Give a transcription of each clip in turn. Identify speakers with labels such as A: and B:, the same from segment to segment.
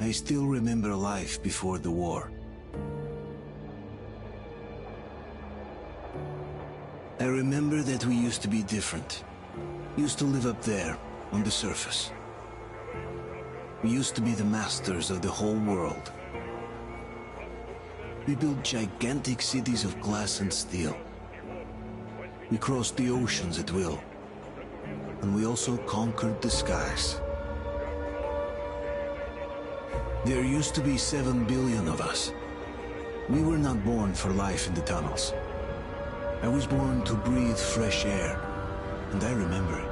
A: I still remember life before the war. I remember that we used to be different. Used to live up there, on the surface. We used to be the masters of the whole world. We built gigantic cities of glass and steel. We crossed the oceans at will. And we also conquered the skies. There used to be 7 billion of us. We were not born for life in the tunnels. I was born to breathe fresh air, and I remember it.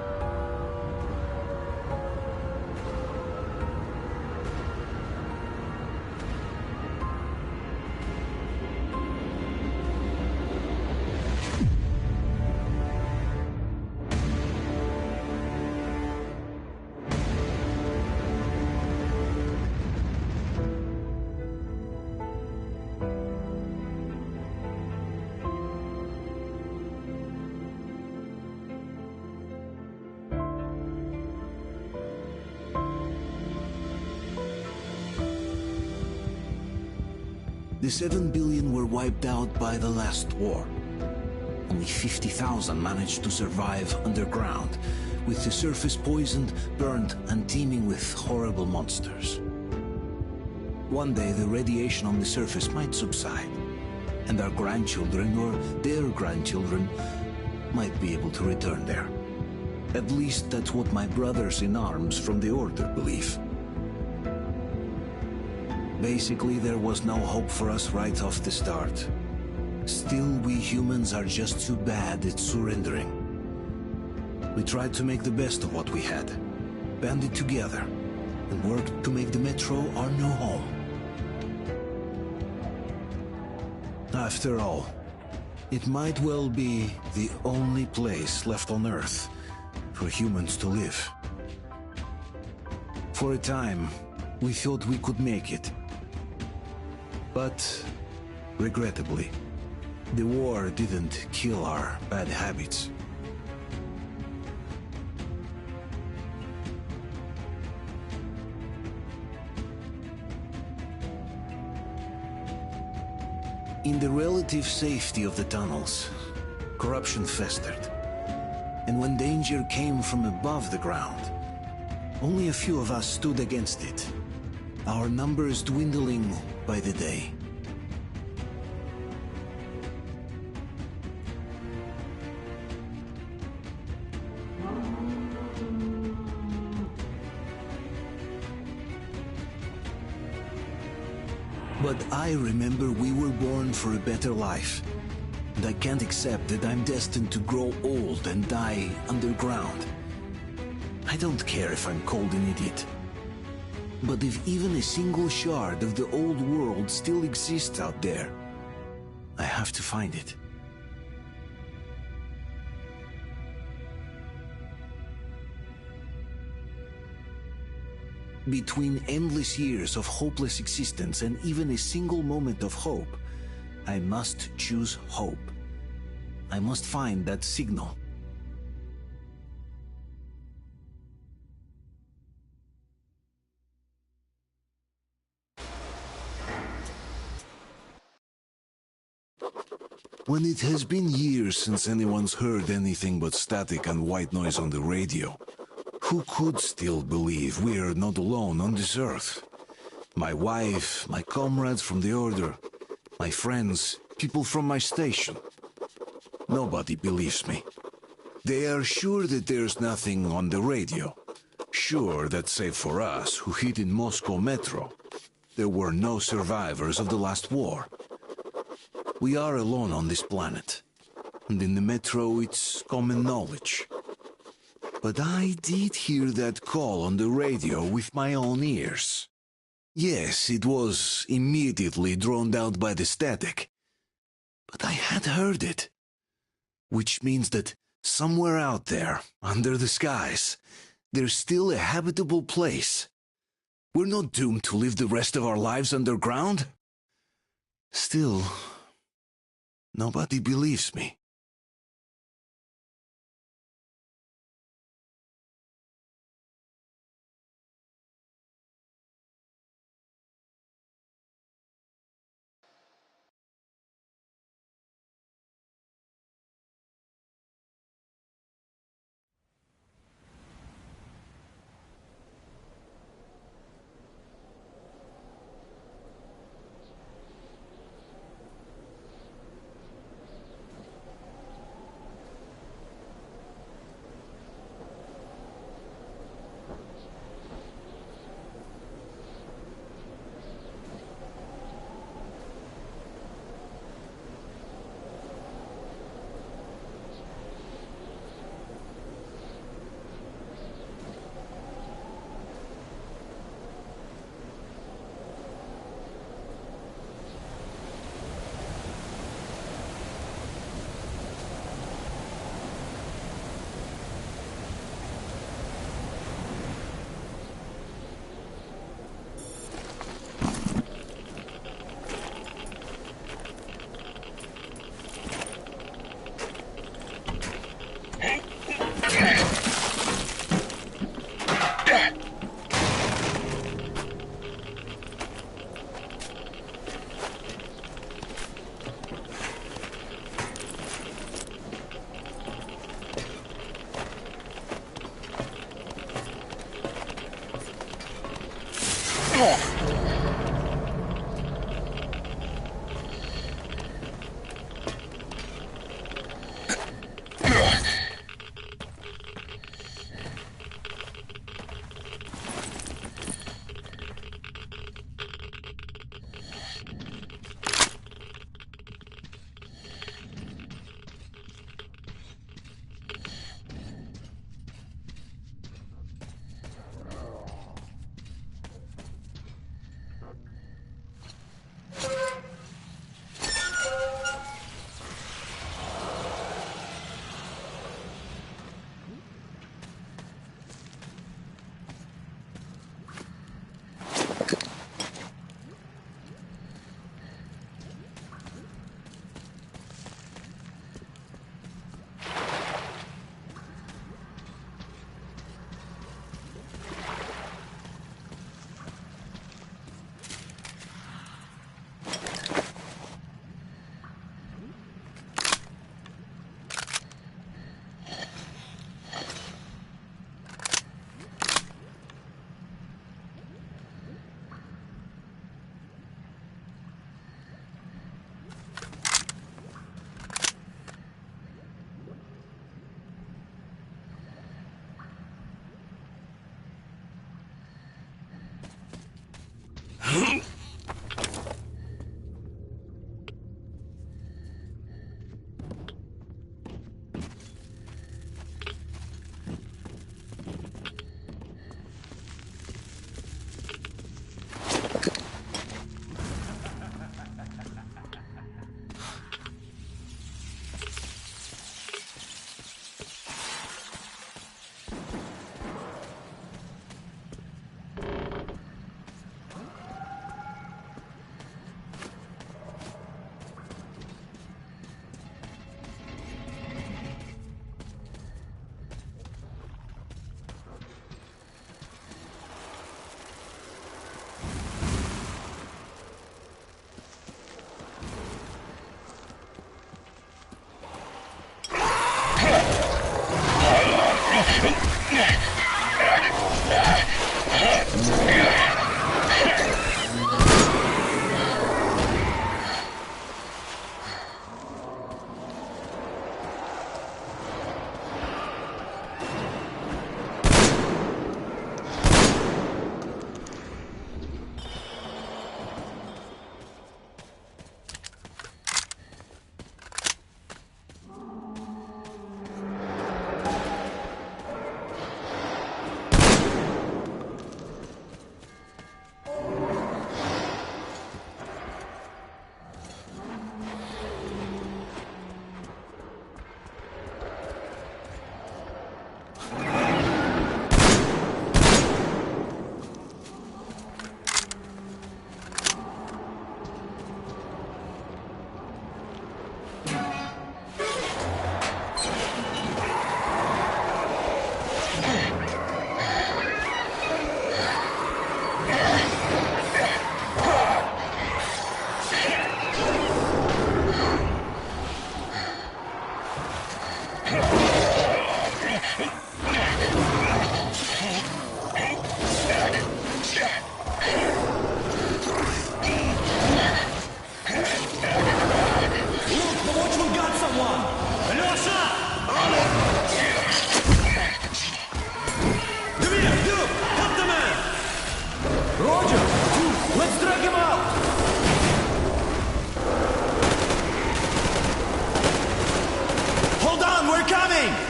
A: The 7 billion were wiped out by the last war. Only 50,000 managed to survive underground, with the surface poisoned, burned, and teeming with horrible monsters. One day the radiation on the surface might subside, and our grandchildren or their grandchildren might be able to return there. At least that's what my brothers in arms from the Order believe. Basically, there was no hope for us right off the start. Still, we humans are just too bad at surrendering. We tried to make the best of what we had, banded together, and worked to make the Metro our new home. After all, it might well be the only place left on Earth for humans to live. For a time, we thought we could make it. But, regrettably, the war didn't kill our bad habits. In the relative safety of the tunnels, corruption festered. And when danger came from above the ground, only a few of us stood against it, our numbers dwindling by the day. But I remember we were born for a better life, and I can't accept that I'm destined to grow old and die underground. I don't care if I'm called an idiot. But if even a single shard of the old world still exists out there, I have to find it. Between endless years of hopeless existence and even a single moment of hope, I must choose hope. I must find that signal. When it has been years since anyone's heard anything but static and white noise on the radio, who could still believe we are not alone on this earth? My wife, my comrades from the Order, my friends, people from my station. Nobody believes me. They are sure that there's nothing on the radio. Sure that save for us who hid in Moscow Metro, there were no survivors of the last war. We are alone on this planet, and in the Metro it's common knowledge. But I did hear that call on the radio with my own ears. Yes, it was immediately drowned out by the static, but I had heard it. Which means that somewhere out there, under the skies, there's still a habitable place. We're not doomed to live the rest of our lives underground. Still, nobody believes me.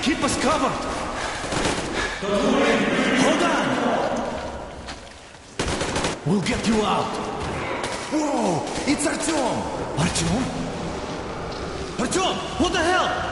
B: Keep us covered! Hold on! We'll get you out! Whoa! It's Artyom! Artyom? Artyom! What the hell?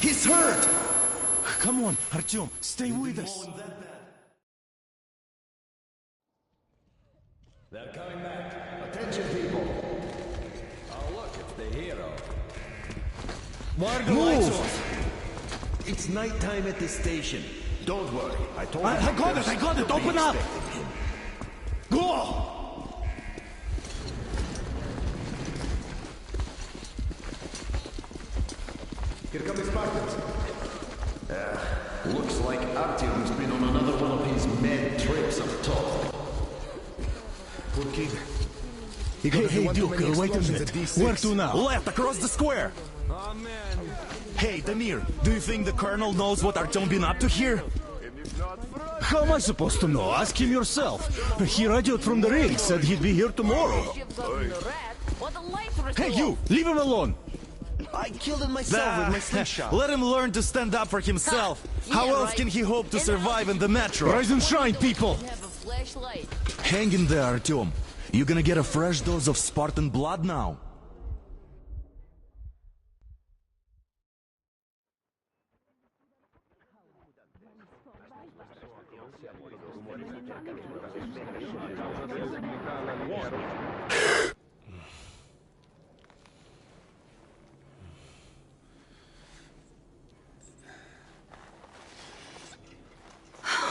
B: He's hurt! Come on, Artyom, stay with us.
C: They're coming back. Attention, people. Oh, look, it's the hero.
B: Why are the lights
C: Move!
B: off?
C: It's nighttime at the station. Don't worry. I told
B: I got it! Open up! Go!
C: Here come the Spartans. Looks like Artyom's been on another one of his mad trips up top.
B: Poor kid.
D: Hey, Duke, wait a minute. Where to now?
B: Left, across the square!
C: Oh, man.
B: Hey, Damir, do you think the Colonel knows what Artyom been up to here?
D: How am I supposed to know? Ask him yourself. He radioed from the ring, said he'd be here tomorrow. Hey, you! Leave him alone!
B: I killed him myself with my slingshot.
D: Let him learn to stand up for himself. How else can he hope to survive in the metro? Rise and shine, people!
B: Hang in there, Artyom. You're gonna get a fresh dose of Spartan blood now.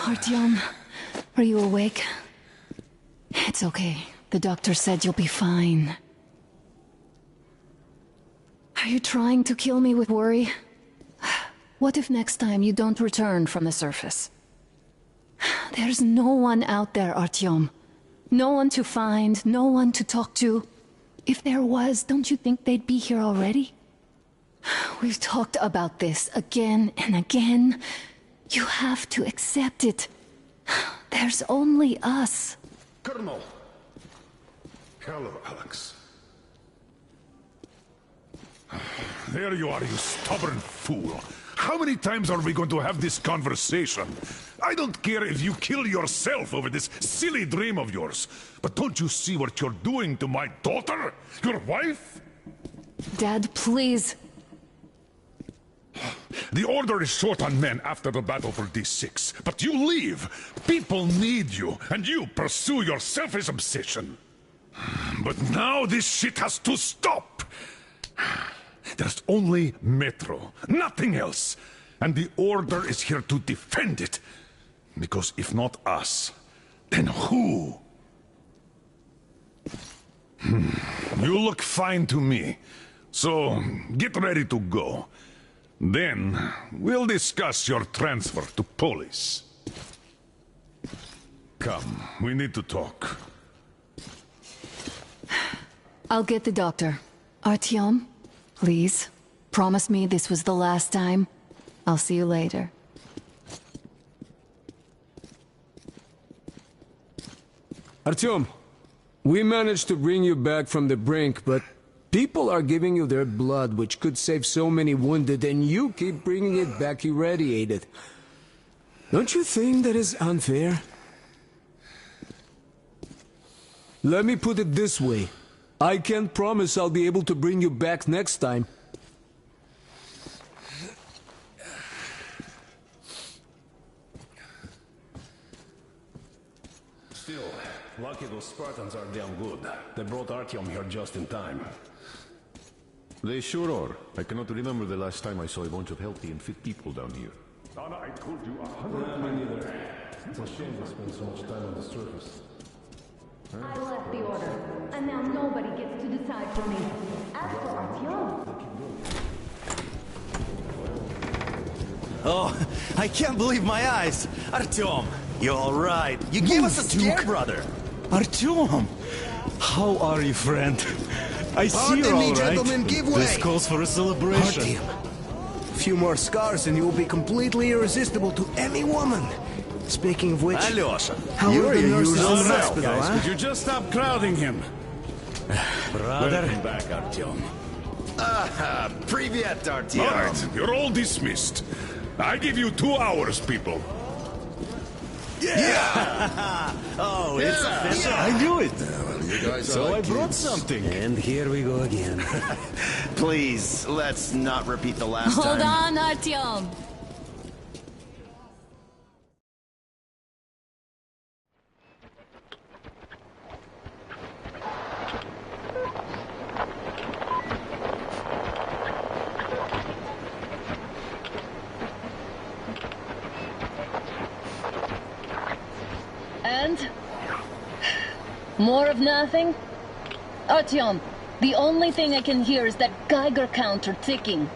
E: Artyom, are you awake? It's okay. The doctor said you'll be fine. Are you trying to kill me with worry? What if next time you don't return from the surface? There's no one out there, Artyom. No one to find, no one to talk to. If there was, don't you think they'd be here already? We've talked about this again and again. You have to accept it. There's only us.
F: Colonel! Hello, Alex. There you are, you stubborn fool. How many times are we going to have this conversation? I don't care if you kill yourself over this silly dream of yours, but don't you see what you're doing to my daughter? Your wife?
E: Dad, please.
F: The Order is short on men after the battle for D6, but you leave. People need you, and you pursue your selfish obsession. But now this shit has to stop. There's only Metro, nothing else. And the Order is here to defend it. Because if not us, then who? You look fine to me. So, get ready to go. Then, we'll discuss your transfer to Polis. Come, we need to talk.
E: I'll get the doctor. Artyom, please. Promise me this was the last time. I'll see you later.
G: Artyom, we managed to bring you back from the brink, but people are giving you their blood, which could save so many wounded, and you keep bringing it back irradiated. Don't you think that is unfair? Let me put it this way. I can't promise I'll be able to bring you back next time.
H: Still, lucky those Spartans are damn good. They brought Artyom here just in time.
I: They sure are. I cannot remember the last time I saw a bunch of healthy and fit people down here.
F: Donna, I told you
H: Me neither. It's a shame to spend so much time on the surface.
J: I left the Order, and now nobody gets to decide for me. As for Artyom...
B: Oh, I can't believe my eyes! Artyom, you're alright. You gave us a scare, brother!
D: Artyom! How are you, friend? I see you're alright.
B: Gentlemen, give way!
D: This calls for a celebration.
K: A few more scars and you will be completely irresistible to any woman. Speaking of which...
B: Alyosha,
K: how are the nurses in the hospital,
H: Guys,
K: huh?
H: could you just stop crowding him?
B: brother.
H: Welcome back, Artyom.
C: Privyet, Artyom.
F: All right, you're all dismissed. I give you 2 hours, people.
B: Oh, it's official.
D: I knew it.
I: You guys
D: So
I: are
D: I brought
I: kids.
D: something.
K: And here we go again.
C: Please, let's not repeat the last
E: Hold
C: time.
E: on, Artyom. And? More of nothing? Artyom, the only thing I can hear is that Geiger counter ticking.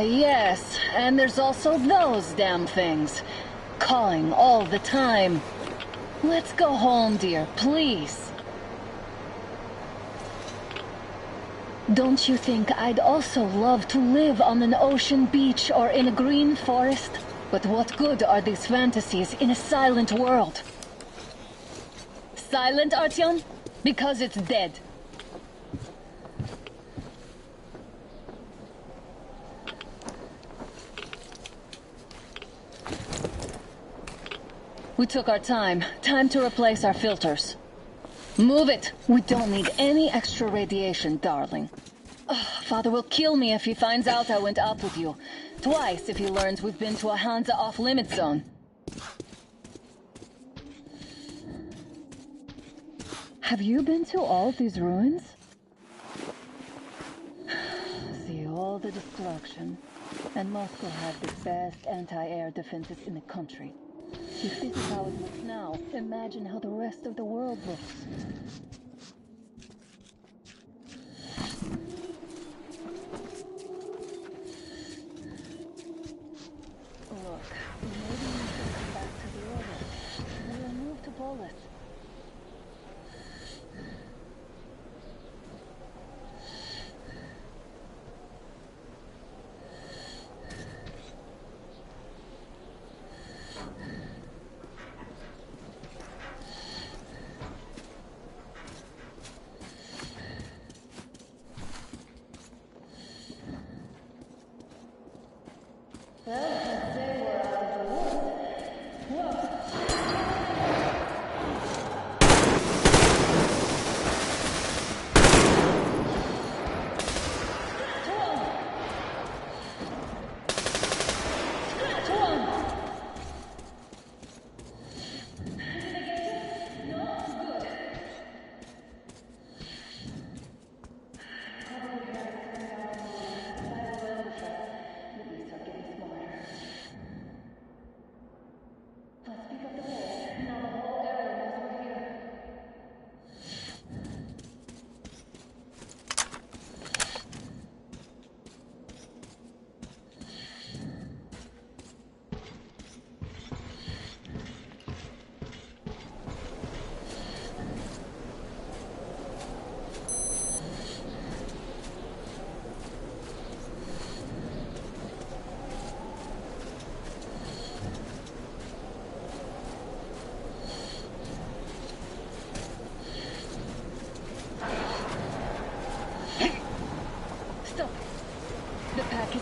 E: Yes, and there's also those damn things. Calling all the time. Let's go home, dear, please. Don't you think I'd also love to live on an ocean beach or in a green forest? But what good are these fantasies in a silent world? Silent, Artyom? Because it's dead. We took our time. Time to replace our filters. Move it! We don't need any extra radiation, darling. Father will kill me if he finds out I went out with you. Twice if he learns we've been to a Hansa off-limits zone. Have you been to all these ruins? See all the destruction. And Moscow has the best anti-air defenses in the country. If this is how it looks now, imagine how the rest of the world looks. Look, maybe we should come back to the order. We'll move to Polis.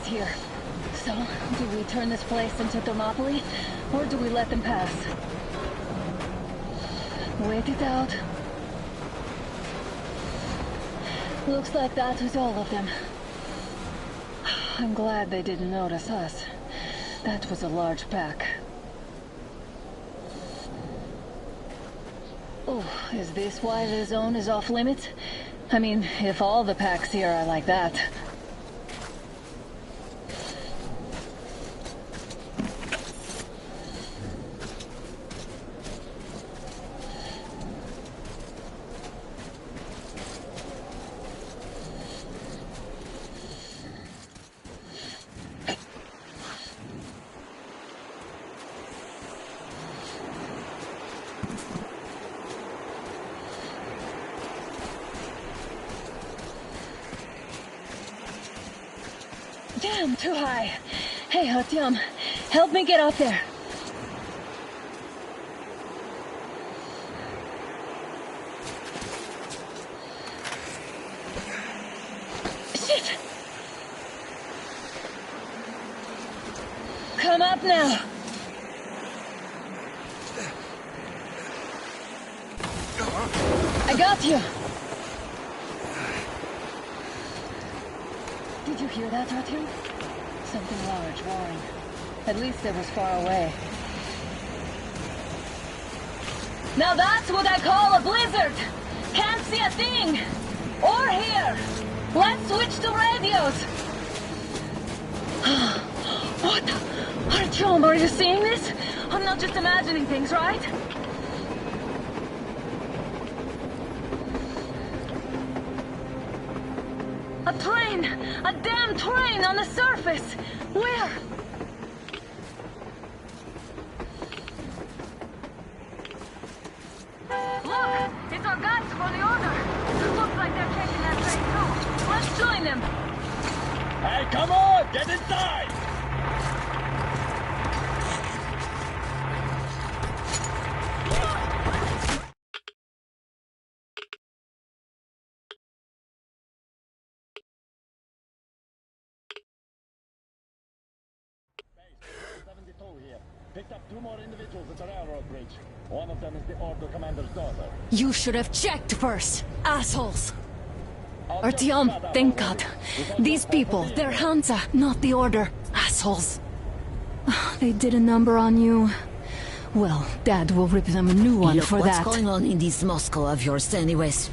E: Here. So, do we turn this place into Thermopylae, or do we let them pass? Wait it out. Looks like that was all of them. I'm glad they didn't notice us. That was a large pack. Oh, is this why the zone is off limits? I mean, if all the packs here are like that. Damn, too high. Hey, Artyom, help me get up there. Shit! Come up now. I got you. Did you hear that, Artyom? Something large roaring. At least it was far away. Now that's what I call a blizzard! Can't see a thing! Or hear! Let's switch to radios!
J: Artyom, are you seeing this? I'm not just imagining things, right? A train! A damn train on the surface! Where? Look! It's our guys for the order! Looks like they're taking that train too. Let's join them!
C: Hey, come on! Get inside! Here. Picked up 2 more individuals at the railroad bridge. One of them is the Order Commander's daughter.
E: You should have checked first, assholes! Artyom, thank God. These people, they're Hansa, not the Order. Assholes. They did a number on you. Well, Dad will rip them a new one
L: Look,
E: for
L: what's
E: that.
L: going on in this Moscow of yours anyways?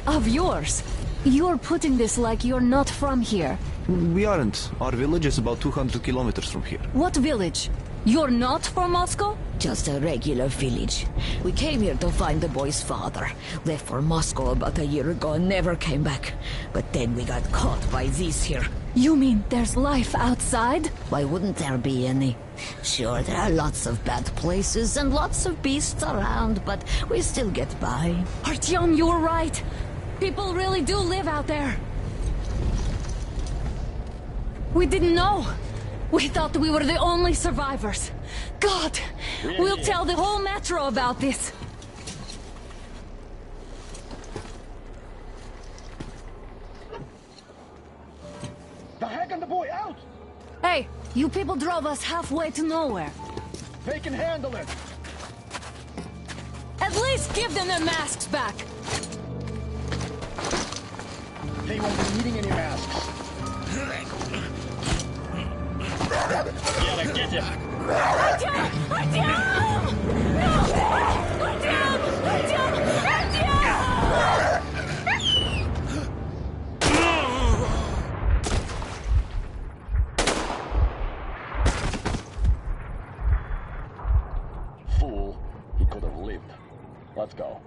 E: Of yours? You're putting this like you're not from here.
K: We aren't. Our village is about 200 kilometers from here.
E: What village? You're not from Moscow?
L: Just a regular village. We came here to find the boy's father. Left for Moscow about a year ago and never came back. But then we got caught by these here.
E: You mean there's life outside?
L: Why wouldn't there be any? Sure, there are lots of bad places and lots of beasts around, but we still get by.
E: Artyom, you were right. People really do live out there. We didn't know. We thought we were the only survivors. God, we'll tell the whole metro about this.
C: The heck and the boy out!
E: Hey, you people drove us halfway to nowhere.
C: They can handle it!
E: At least give them their masks back.
C: They won't be needing any masks. Yeah, get him!
J: Artyom! Artyom! No! Artyom! Artyom! Artyom!
C: Fool. He could have lived. Let's go.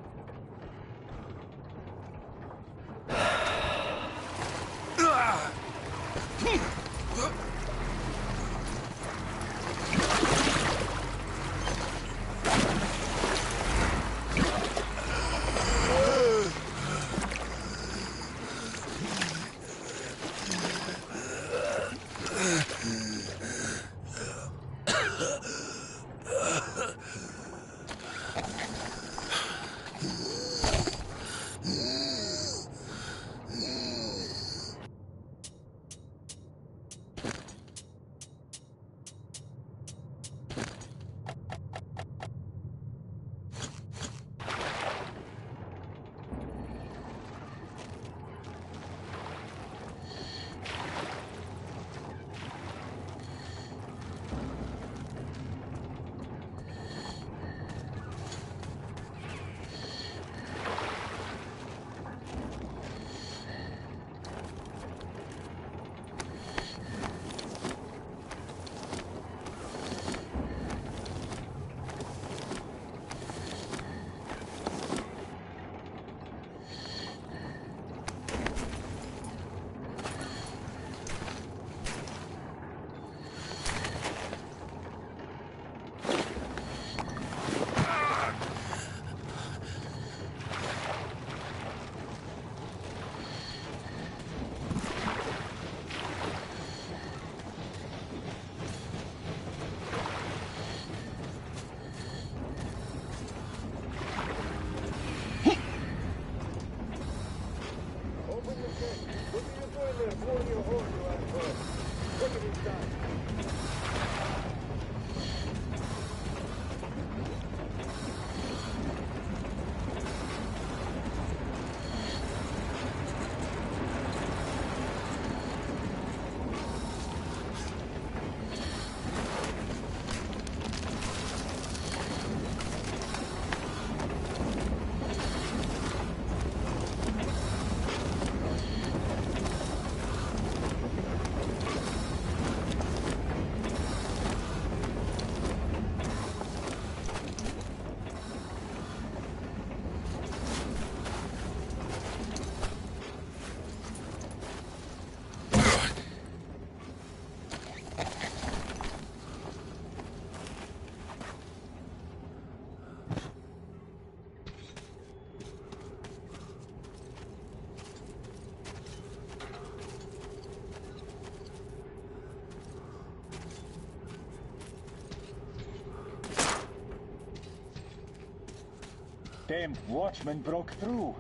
C: Damn watchman broke through.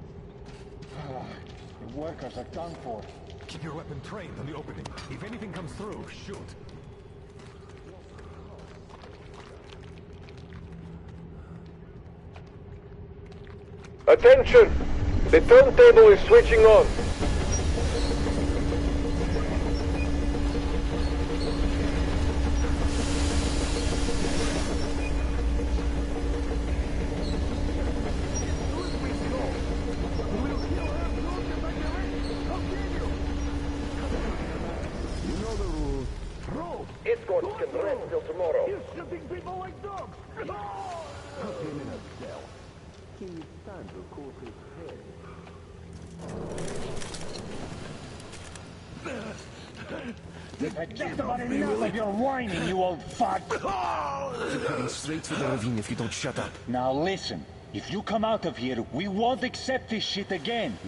C: The workers are done for.
H: Keep your weapon trained on the opening. If anything comes through, shoot.
M: Attention! The turntable is switching on. Escorts can rest till tomorrow.
C: You're shooting people like dogs! Put him in a cell. He needs time to cool his head. I've just about enough of your whining, you old fuck!
K: You're heading straight for the ravine if you don't shut up.
C: Now listen, if you come out of here, we won't accept this shit again.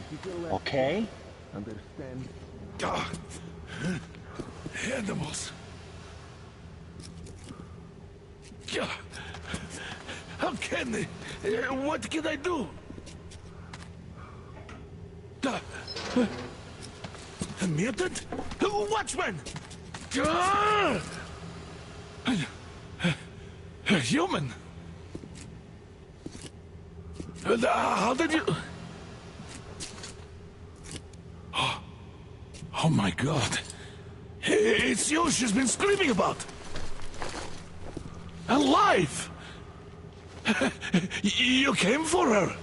C: Okay? Understand?
F: Animals. How can they? What can I do? A mutant? Watchman! A human? How did you... Oh my God. It's you she's been screaming about. Alive! You came for her.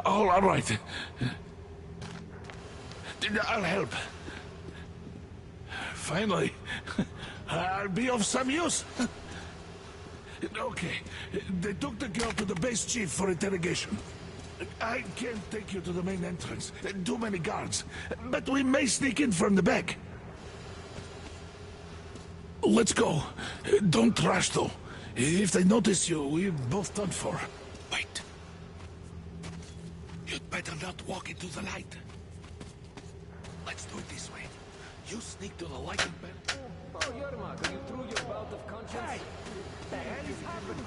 F: All right. I'll help. Finally, I'll be of some use. Okay, they took the girl to the base chief for interrogation. I can't take you to the main entrance. Too many guards. But we may sneak in from the back. Let's go. Don't rush, though. If they notice you, we're both done for. Wait. You'd better not walk into the light. Let's do it this way. You sneak to the light and bed.
G: Oh, Yermak, are you through your bout of conscience?
C: Hey! The hell is happening?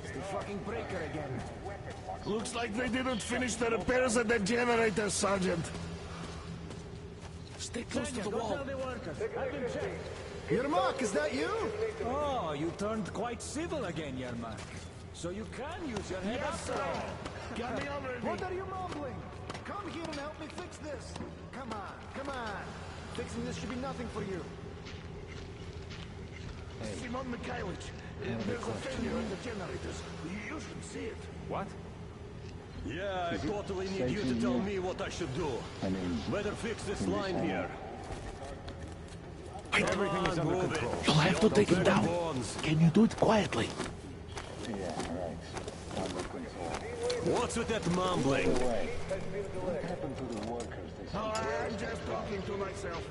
G: It's the fucking breaker again.
F: Looks like they didn't finish the repairs at the generator, Sergeant. Stay close to the wall.
C: Tell the workers. I've been checked.
D: Yermak, is that you? Oh, you turned quite civil again, Yermak. So you can use your head after all.
F: Got me already.
D: What are you mumbling? Come here and help me fix this. Come on, come on. Fixing this should be nothing for you.
F: Simon Mikhailовich, there's a failure in the generators. You should see it.
H: What?
N: Yeah, I totally need you to tell me what I should do. Better fix this line here.
F: Wait,
N: everything is under control.
F: You'll have to take it down. Can you do it quietly?
C: Yeah, right. Under control.
N: What's with that mumbling?
C: What happened to the workers?
F: Oh, I'm just talking to myself.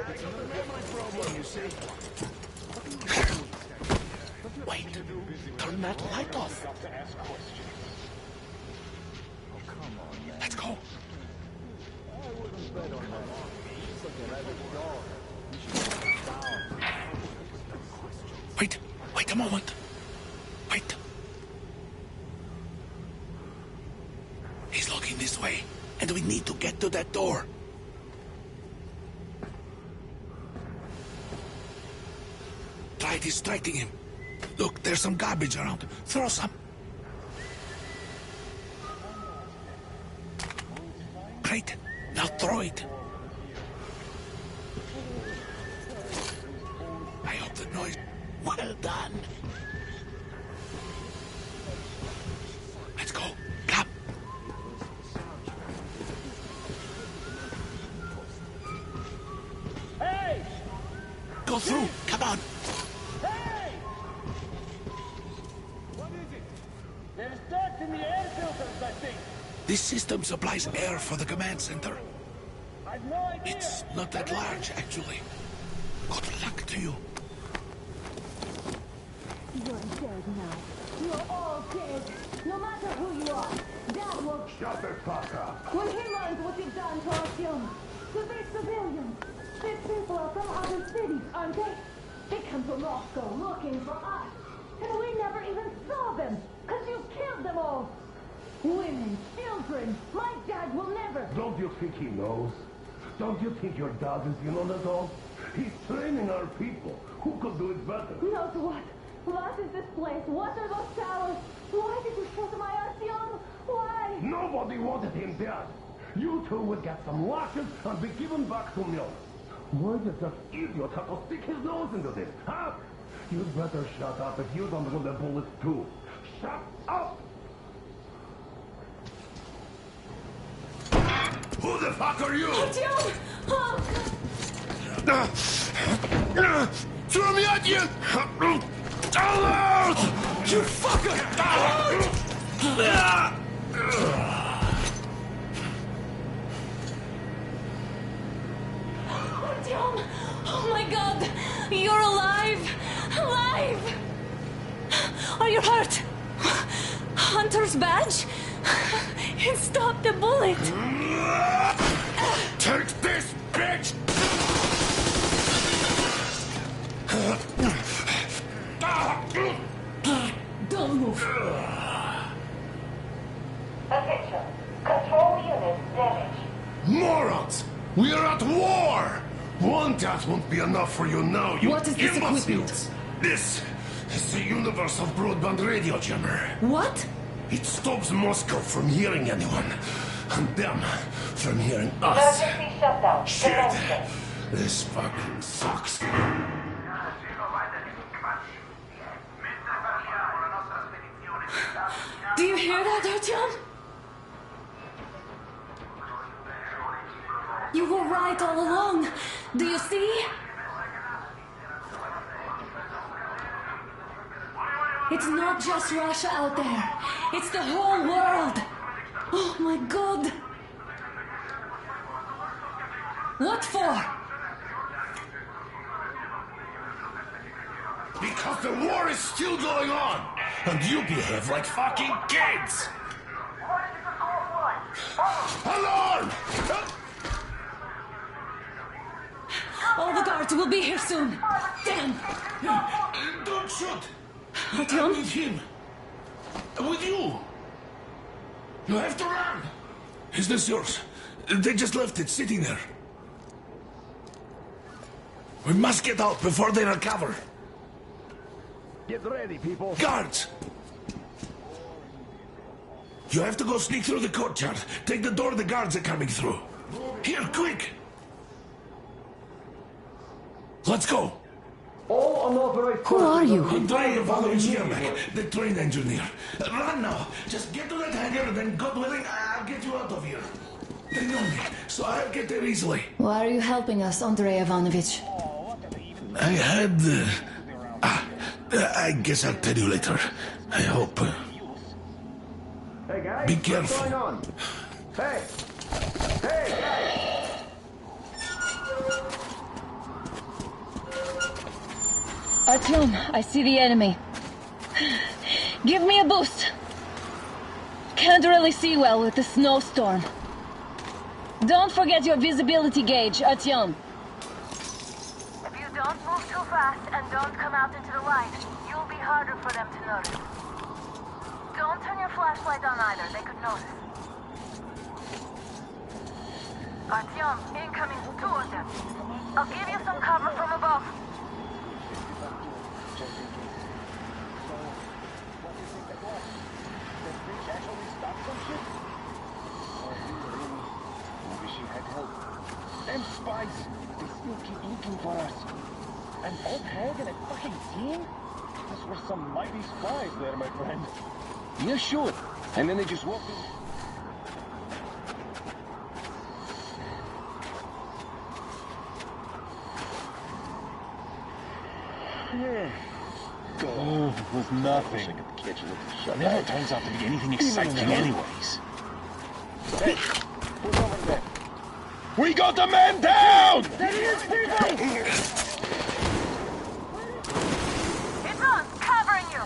F: It's not my problem, you see. Wait, turn that light off. Let's go. Wait a moment. Wait. He's looking this way, and we need to get to that door. Try distracting him. Look, there's some garbage around. Throw some. Great. Now throw it. I hope the noise... Well done. Let's go. Come.
C: Hey!
F: Go through. Come on.
C: Hey! What is it? There's dirt in the air filters, I think.
F: This system supplies air for the command center.
C: I've no idea.
F: It's not that large, actually. Good luck to you.
J: You're dead now. You're all dead. No matter who you are. That will...
C: Shut the fuck up.
J: When he learns what you've done to Artyom, to these civilians, these people are from other cities, aren't they? They come to Moscow looking for us. And we never even saw them, because you killed killed them all! Women, children, my dad will never...
N: Don't you think he knows? Don't you think your dad is in on it all? He's training our people. Who could do it better?
J: Knows what? What is this place? What are those towers? Why did you shoot my Artyom? Why?
N: Nobody wanted him dead. You two would get some lashes and be given back to Miller. Why did that idiot have to stick his nose into this, huh? You'd better shut up if you don't want the bullets too. Shut up!
F: Who the fuck are you?
J: Artyom!
F: Throw me at you! You fucker!
J: Artyom! Oh my god! You're alive! Alive! Are you hurt? Hunter's badge? It stopped the bullet!
F: Take this, bitch!
J: Don't move.
O: Attention. Control unit damaged.
F: Morons! We are at war! One death won't be enough for you now, you
J: What is this
F: imbeciles!
J: equipment?
F: This is the universal broadband radio jammer.
J: What?
F: It stops Moscow from hearing anyone, and them from hearing us.
O: Emergency shutdown.
F: Shit!
O: Commencing.
F: This fucking sucks.
J: Do you hear that, Artyom? You were right all along. Do you see? It's not just Russia out there. It's the whole world. Oh my God. What for?
F: Because the war is still going on, and you behave like fucking kids! Alarm!
J: All the guards will be here soon. Damn!
F: Don't shoot!
J: Artyom?
F: I'm with him. With you. You have to run. Is this yours? They just left it sitting there. We must get out before they recover.
N: Get ready, people.
F: Guards! You have to go sneak through the courtyard. Take the door the guards are coming through. Here, quick! Let's go!
N: All unauthorized...
E: Who are you?
F: Andrei Ivanovich Yermak, the train engineer. Run now! Just get to that hangar, and then God willing, I'll get you out of here. They know me, so I'll get there easily.
E: Why are you helping us, Andrei Ivanovich?
F: I had... I guess I'll tell you later. I hope.
N: Hey, guys.
F: Be careful.
N: What's going on? Hey! Hey, guys!
J: Artyom, I see the enemy. Give me a boost. Can't really see well with the snowstorm. Don't forget your visibility gauge, Artyom.
O: If you don't move too fast and don't come out into the light, you'll be harder for them to notice. Don't turn your flashlight on either, they could notice. Artyom, incoming, 2 of them. I'll give you some cover from above.
C: Them spies, they still keep looking for us. And Old Hag and a fucking team? Those were some mighty spies there, my friend. Yeah, sure. And then they just walked in. Oh, it was nothing. Never turns out to be anything exciting anyways. Hey, who's over there? We got the man down! There he is, people!
O: It's on, covering you!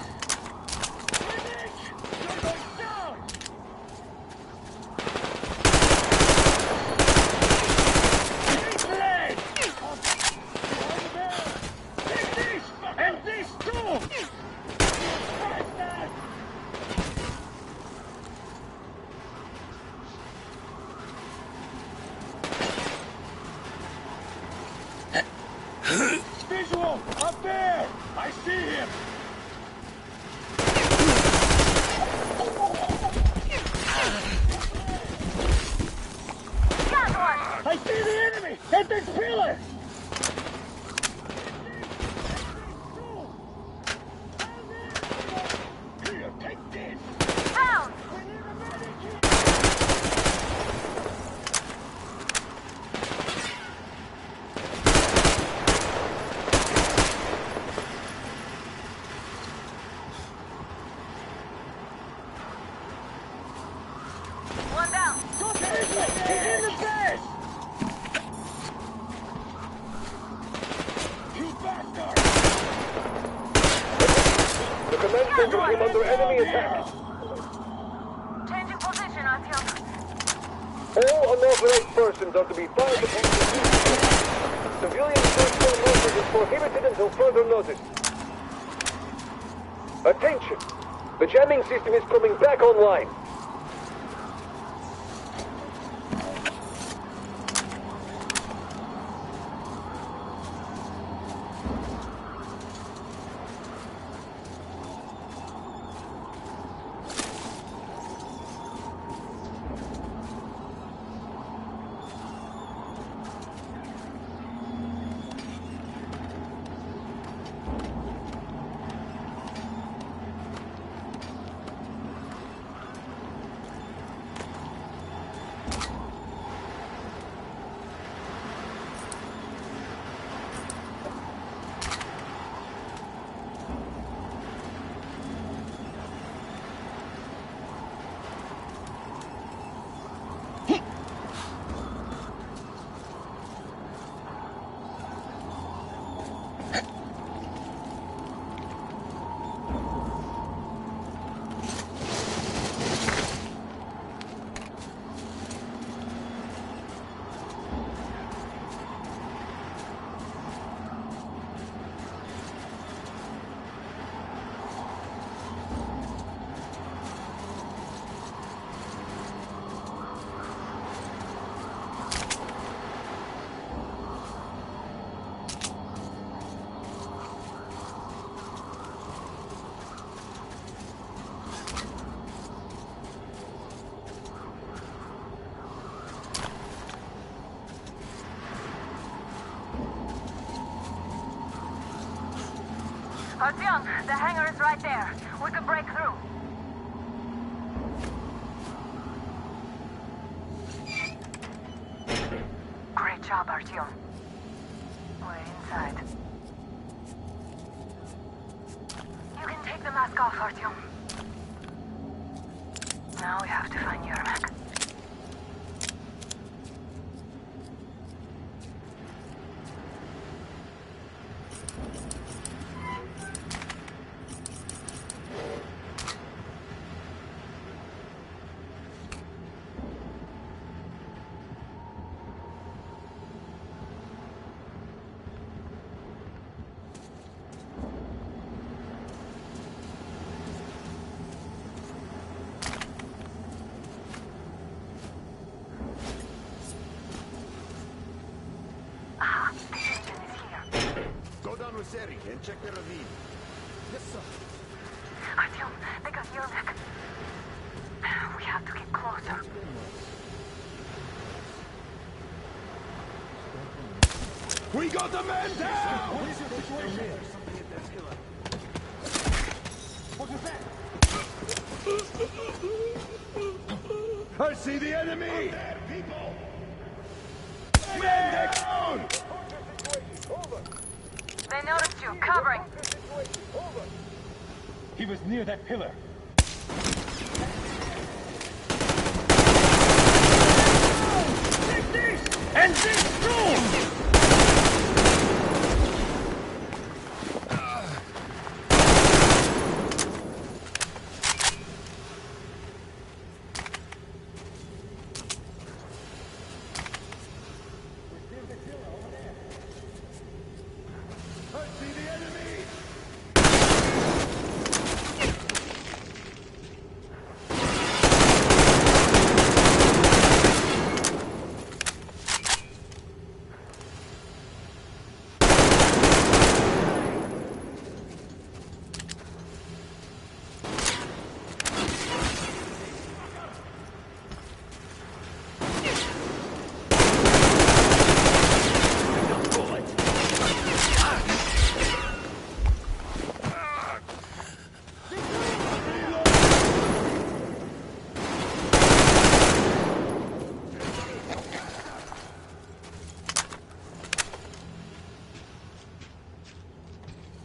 C: Take this! And this too! I see him! I see the enemy! At this pillar! Here, take this!
O: Down! One down!
C: Go this way! He's in the base! You bastard!
M: The command center is under enemy attack.
O: Changing position, Artyom.
M: All unauthorized persons are to be fired upon the civilian personal movement is prohibited until further notice. Attention! The jamming system is coming back online.
O: Artyom, the hangar is right there. We could break through. Great job, Artyom. We're inside. You can take the mask off, Artyom. Now we have to find Yermak.
I: And check the ravine.
D: Yes, sir.
O: Artyom, they got Yermak. We have to get closer.
C: We got the man down!
D: What is your situation? Something hit that killer.
C: What was that? I see the enemy! Out there, people! Man down!
O: They noticed you. Covering.
C: He was near that pillar. Take this! And this too!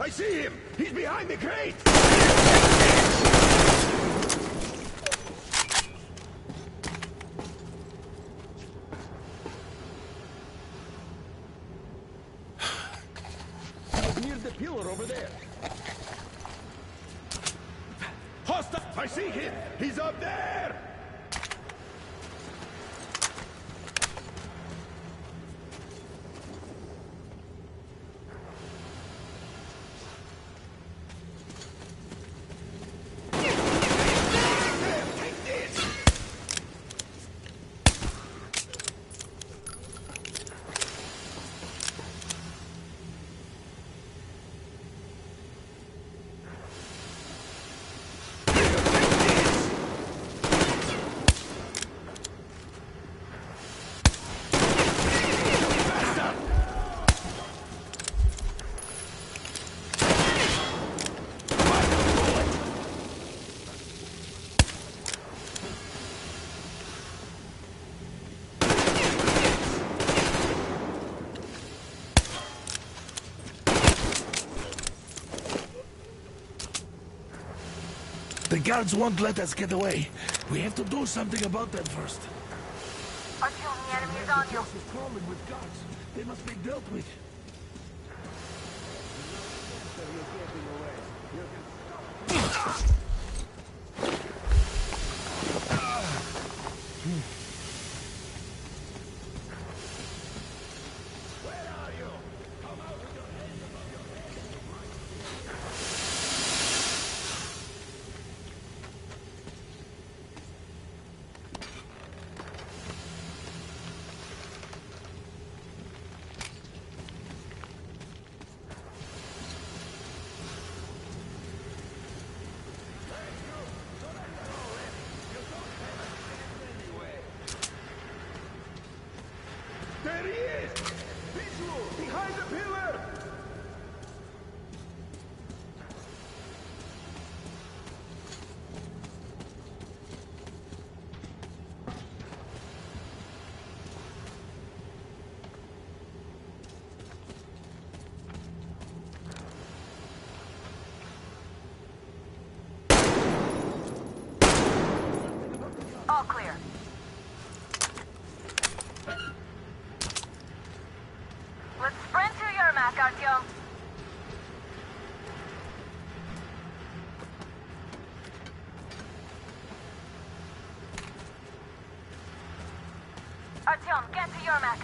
N: I see him! He's behind the crate! Near the pillar over there. Hostile! I see him! He's up there!
P: The guards won't let us get away. We have to do something about them first.
O: Artyom, the enemy is on you.
P: Is crawling with guards. They must be dealt with.
N: There he is! Visual! Behind the pillar!
O: All clear. Let's sprint to Yermak, Artyom. Artyom, get to Yermak.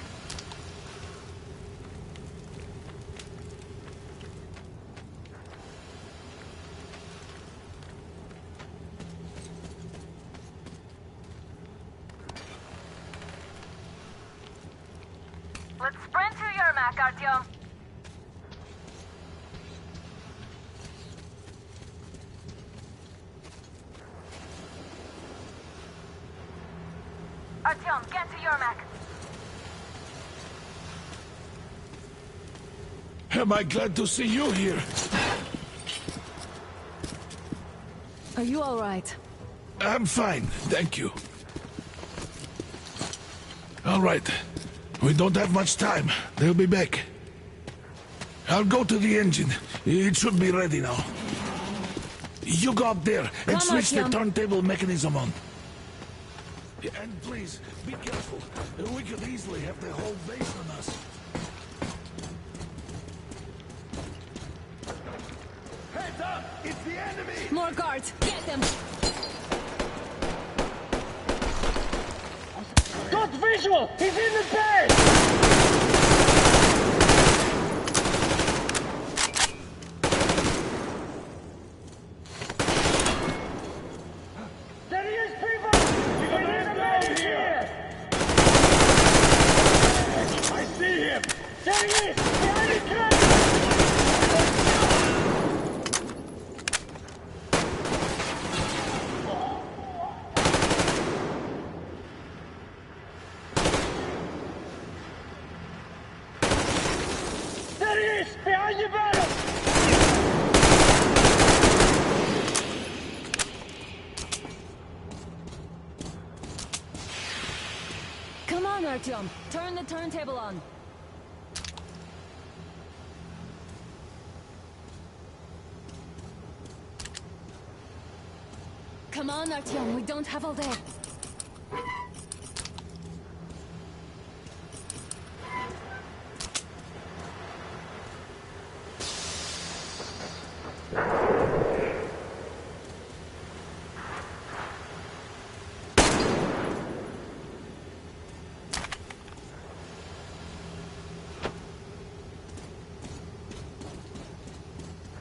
O: Let's sprint to Yermak, Artyom. Artyom, get to Yermak.
P: Am I glad to see you here?
E: Are you all right?
P: I'm fine, thank you. All right. We don't have much time. They'll be back. I'll go to the engine. It should be ready now. You go up there and switch the turntable mechanism on. And please, be careful. We could easily have the whole base on us.
N: Heads up! It's the enemy!
E: More guards! Get them!
C: Got visual! He's in the base! There he is, people! You got him down here! I see him! There he is! Behind the crate! Behind your barrel!
E: Come on, Artyom. Turn the turntable on. Come on, Artyom, we don't have all day.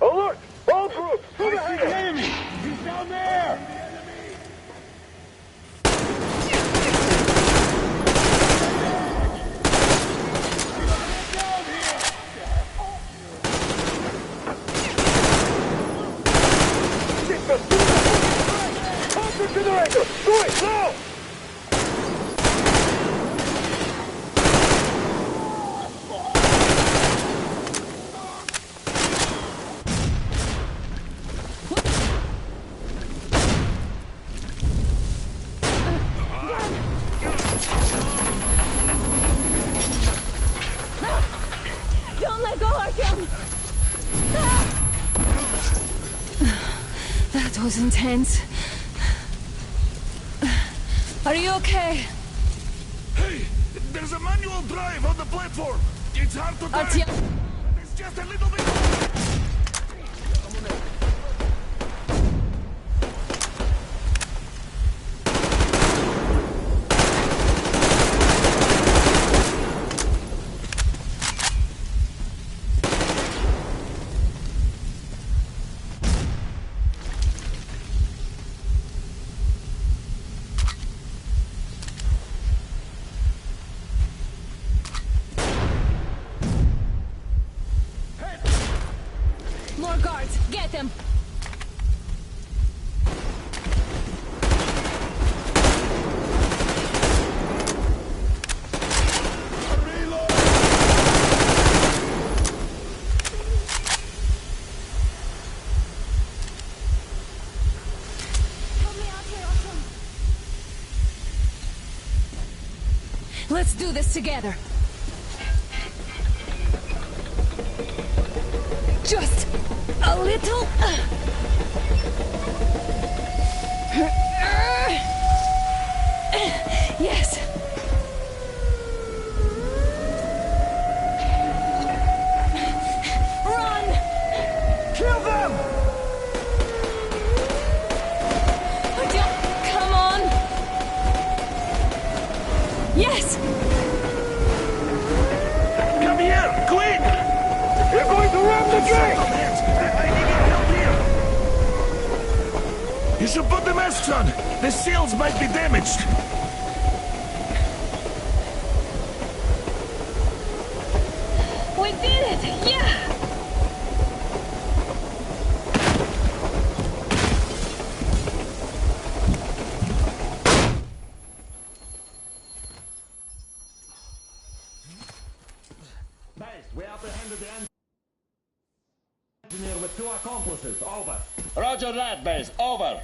M: Alert! All groups! To the
C: I see the enemy! He's down there!
M: Generator! Do it now!
E: Don't let go, Artyom! That was intense. Are you okay?
P: Hey, there's a manual drive on the platform. It's hard to turn.
E: Artyom!
P: It's just a little bit.
E: More guards! Get them! Let's do this together. Just a little. Yes. Run! Kill them! Come on! Yes!
P: Come here, quick!
M: We're going to ram the drain!
P: I need your help here! You should put the masks on. The seals might be damaged.
J: We did it! Yeah!
H: We apprehended the engineer with 2 accomplices. Over.
C: Roger that, base. Over.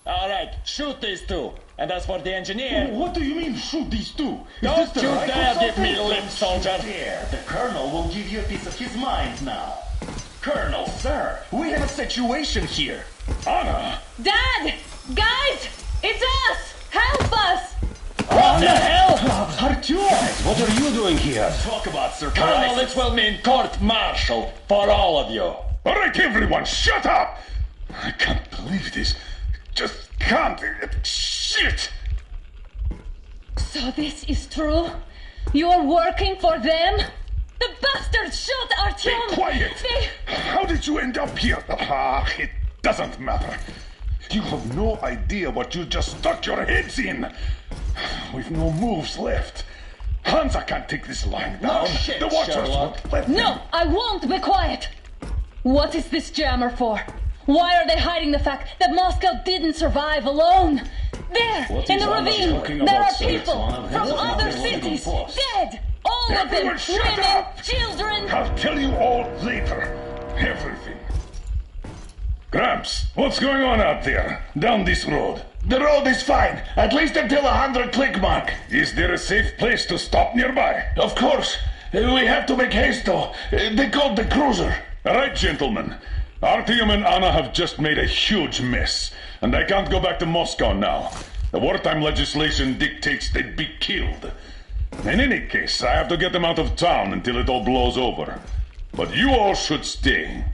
C: All right, shoot these 2. And as for the engineer...
N: What do you mean, shoot these 2?
C: Don't you dare give me lip, soldier!
N: There, the Colonel will give you a piece of his mind now. Colonel, sir, we have a situation here.
C: Anna!
J: Dad! Guys! It's us! Help us!
C: What the hell?
N: Artyom, what are you doing here? Talk about surprise.
C: Colonel, this will mean court-martial for all of you.
F: All right, everyone, shut up! I can't believe this. Just can't. Shit!
J: So this is true? You're working for them? The bastards shot Artyom!
F: Be quiet! How did you end up here? Ah, it doesn't matter. You have no idea what you just stuck your heads in. We've no moves left. Hansa can't take this lying down.
C: No shit,
F: the Watchers
C: Sherlock.
F: won't let them.
J: No, I won't be quiet! What is this jammer for? Why are they hiding the fact that Moscow didn't survive alone? There,
N: What
J: in
N: is
J: the
N: Anna
J: ravine,
N: talking
J: there
N: about,
J: are
N: sir?
J: people
N: It's one of
J: from
N: his
J: other
N: other
J: cities,
N: posts.
J: dead! All of them,
F: Everyone shut
J: women,
F: up!
J: children!
F: I'll tell you all later. Everything. Gramps, what's going on out there? Down this road.
N: The road is fine, at least until 100 click mark.
F: Is there a safe place to stop nearby?
N: Of course. We have to make haste though. They called the cruiser.
F: All right, gentlemen. Artyom and Anna have just made a huge mess, and I can't go back to Moscow now. The wartime legislation dictates they'd be killed. In any case, I have to get them out of town until it all blows over. But you all should stay.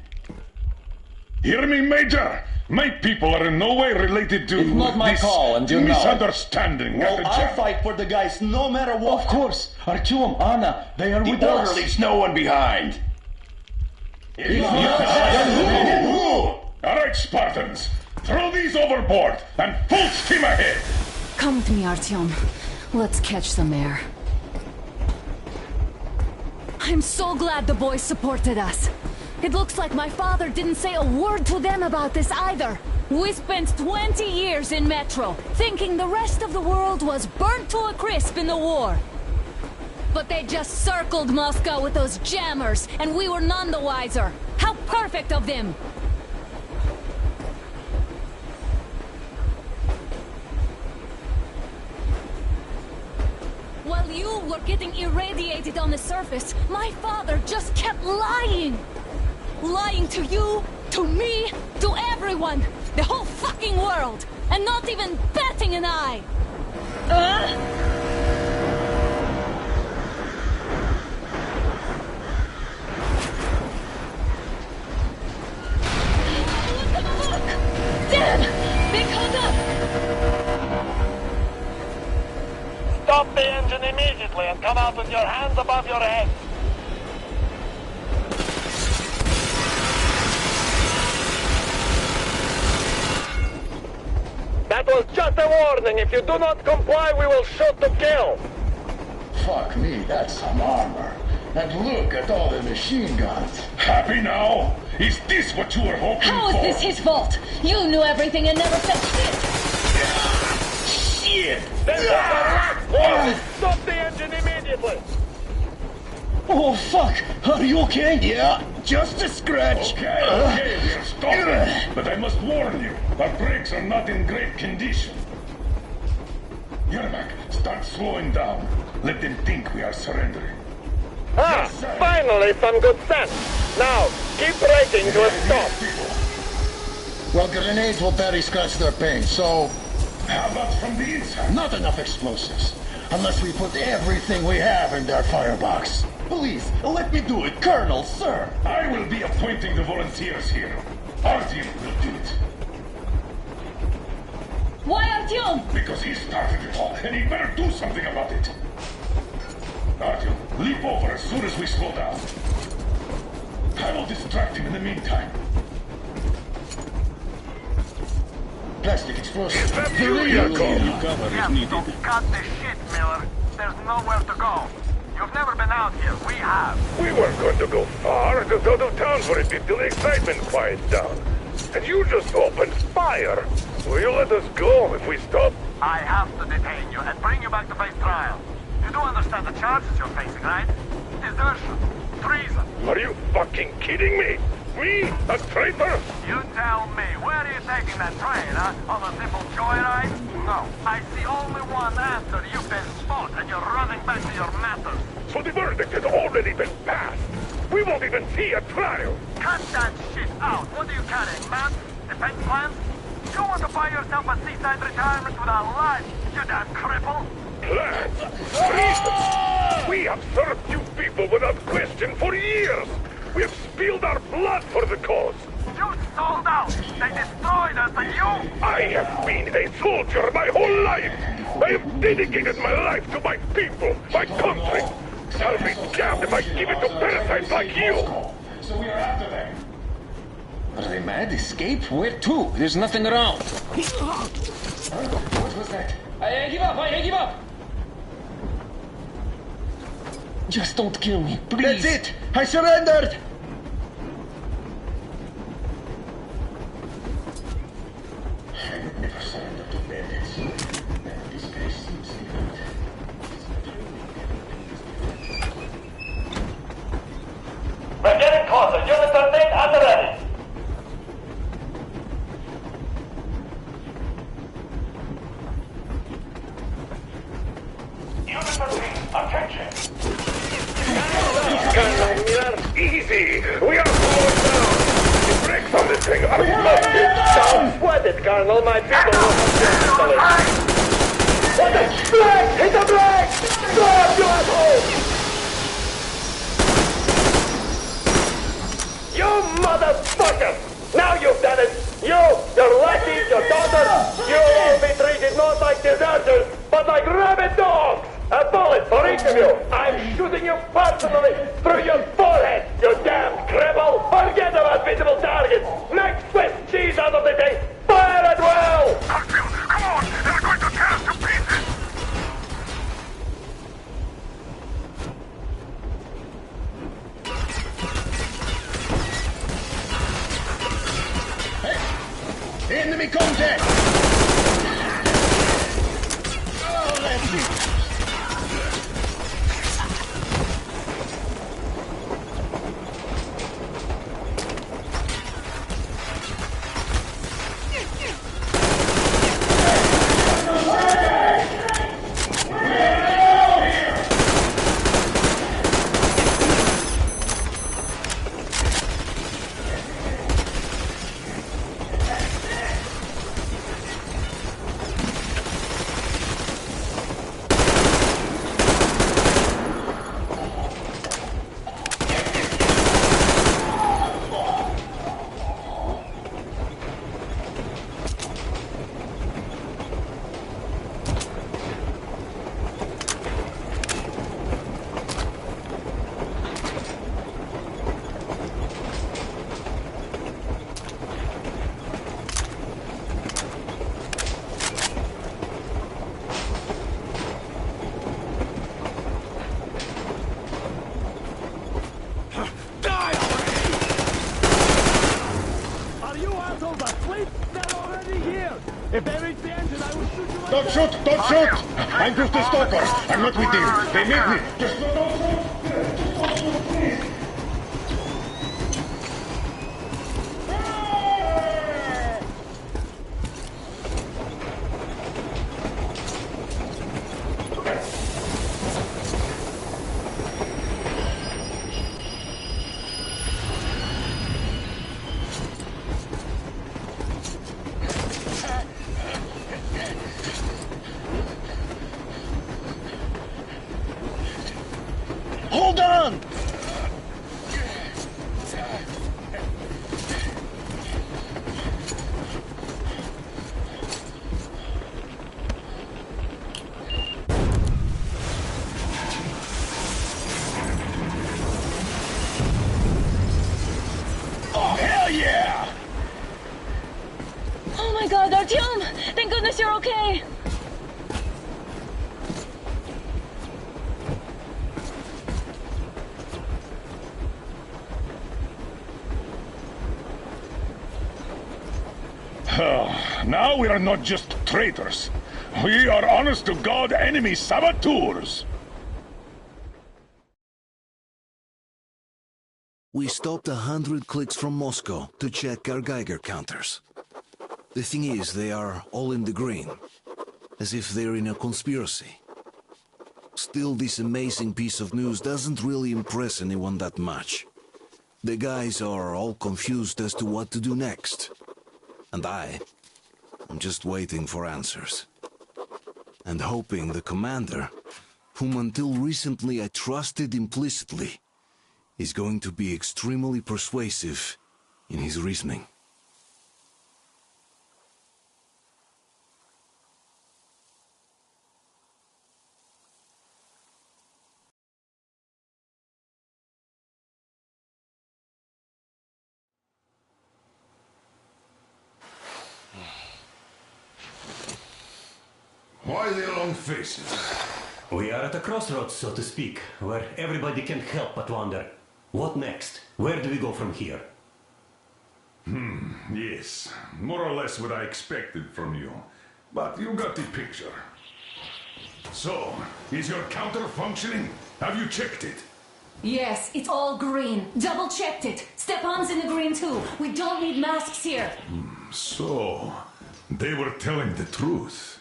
F: Hear me, Major? My people are in no way related to
C: It's not my
F: this
C: call, and you know it.
F: misunderstanding.
C: Well, I'll fight for the guys no matter what. Of course. Artyom, Anna, they are with us.
F: There leaves no one behind. All right, Spartans. Throw these overboard and full steam ahead.
E: Come with me, Artyom. Let's catch some air. I'm so glad the boys supported us. It looks like my father didn't say a word to them about this either. We spent 20 years in Metro, thinking the rest of the world was burnt to a crisp in the war. But they just circled Moscow with those jammers, and we were none the wiser. How perfect of them! While you were getting irradiated on the surface, my father just kept lying! Lying to you, to me, to everyone! The whole fucking world! And not even batting an eye! Damn! They caught up!
M: Stop the engine immediately and come out with your hands above your head. That was just a warning. If you do not comply, we will shoot to kill.
C: Fuck me, that's some armor. And look at all the machine guns.
F: Happy now? Is this what you were hoping
J: How
F: for?
J: is this his fault? You knew everything and never said shit!
F: Shit!
M: Then the last warning. Stop the engine immediately.
C: Oh, fuck! Are you okay? Yeah, just a scratch.
F: Okay, we're stopping. But I must warn you, our brakes are not in great condition. Yermak, start slowing down. Let them think we are surrendering.
M: Ah, finally some good sense. Now, keep braking to a stop.
C: Well, grenades will barely scratch their paint, so...
F: How about from the inside?
C: Not enough explosives. Unless we put everything we have in their firebox. Please, let me do it, Colonel, sir.
F: I will be appointing the volunteers here. Artyom will do it.
J: Why Artyom?
F: Because he started it all, and he better do something about it. Artyom, leap over as soon as we slow down. I will distract him in the meantime.
C: Plastic explosive.
M: Cover
F: is needed.
M: So cut the shit, Miller. There's nowhere to go. You've never been out here. We have.
N: We weren't going to go far, just out of town for a bit till the excitement quiets down. And you just opened fire. Will you let us go if we stop?
M: I have to detain you and bring you back to face trial. You do understand the charges you're facing, right? Desertion. Treason.
N: Are you fucking kidding me? Me? A traitor?
M: You tell me, where are you taking that train, huh? On a simple joyride? No. I see only one answer. You've been spot and you're running back to your masters.
N: So the verdict has already been passed. We won't even see a trial.
M: Cut that shit out. What are you carrying, man? Defense plans? You want to buy yourself a seaside retirement without life, you damn cripple?
N: Plans? Reasons? We have served you people without question for years. We have spilled our blood for the cause.
M: You sold out. They destroyed us and you...
N: I have been a soldier my whole life. I have dedicated my life to my people, my country. I'll be damned if I give it to parasites like you.
F: So we are after them.
C: Are they mad? Escape? Where to? There's nothing around.
F: What was that?
C: I give up! I give up! Just don't kill me, please. That's it! I surrendered!
F: I would never surrender to bandits. This place seems different.
M: We're getting closer. Unit 13 at the ready. Unit 13, attention.
N: Easy! We are slowing down! The brakes are
M: Bring up Don't sweat it, Colonel. My people will handle it. What the? Black! Hit the black! Stop, you asshole! You motherfucker! Now you've done it! Your lackeys, your daughters, you will be treated not like deserters, but like rabid dogs! A bullet for each of you! I'm shooting you personally through your forehead, you damn cripple! Forget about visible targets! Make Swiss cheese out of the thing! Fire at will!
F: Come on! They're going to tear us to pieces!
C: Hey! Enemy contact! Oh, let's see.
F: Don't shoot! Don't shoot! I'm just a stalker. I'm not with them. They need me. Just don't shoot!
C: Hold on!
F: Oh, hell yeah!
J: Oh my god, Artyom! Thank goodness you're okay!
F: Now we are not just traitors. We are honest-to-God enemy saboteurs.
A: We stopped 100 clicks from Moscow to check our Geiger counters. The thing is, they are all in the green, as if they're in a conspiracy. Still, this amazing piece of news doesn't really impress anyone that much. The guys are all confused as to what to do next. And I'm just waiting for answers. And hoping the commander, whom until recently I trusted implicitly, is going to be extremely persuasive in his reasoning.
F: Why the long faces?
H: We are at a crossroads, so to speak, where everybody can't help but wonder, what next? Where do we go from here?
F: Yes, more or less what I expected from you. But you got the picture. So, is your counter functioning? Have you checked it?
E: Yes, it's all green. Double-checked it. Stepan's in the green too. We don't need masks here.
F: So, they were telling the truth.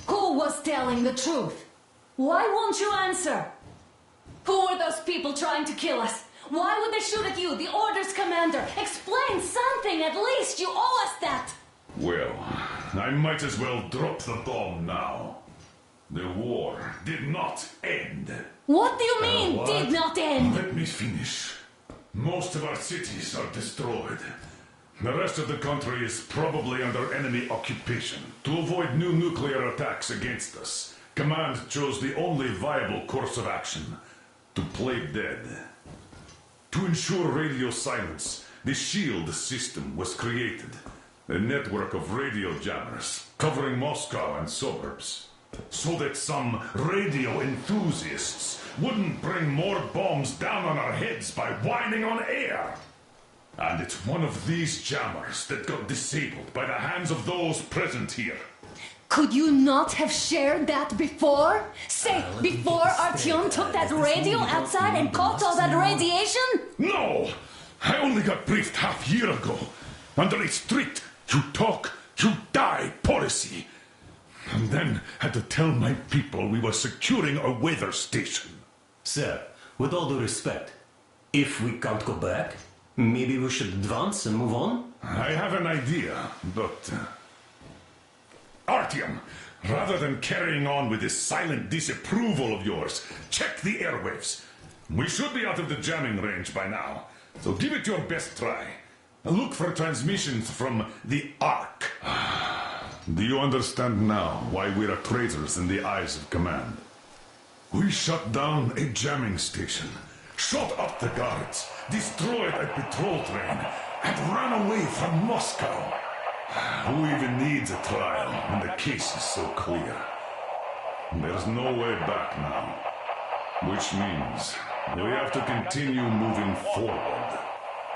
E: Who was telling the truth? Why won't you answer? Who were those people trying to kill us?
J: Why would they shoot at you, the Order's commander? Explain something, at least! You owe us that!
F: Well, I might as well drop the bomb now. The war did not end.
J: What do you mean,
F: What?
J: did not end?
F: Let me finish. Most of our cities are destroyed. The rest of the country is probably under enemy occupation. To avoid new nuclear attacks against us, Command chose the only viable course of action: to play dead. To ensure radio silence, the SHIELD system was created. A network of radio jammers covering Moscow and suburbs. So that some radio enthusiasts wouldn't bring more bombs down on our heads by whining on air. And it's one of these jammers that got disabled by the hands of those present here.
J: Could you not have shared that before? Say, before Artyom took that radio outside and caught all that radiation?
F: No! I only got briefed half year ago. Under a strict, you talk, you die policy. And then had to tell my people we were securing a weather station.
H: Sir, with all due respect, if we can't go back, maybe we should advance and move on?
F: I have an idea, but... Artyom, rather than carrying on with this silent disapproval of yours, check the airwaves. We should be out of the jamming range by now, so give it your best try. Look for transmissions from the Ark. Do you understand now why we're traitors in the eyes of Command? We shut down a jamming station, shot up the guards, destroyed a patrol train, and ran away from Moscow. Who even needs a trial when the case is so clear? There's no way back now. Which means we have to continue moving forward.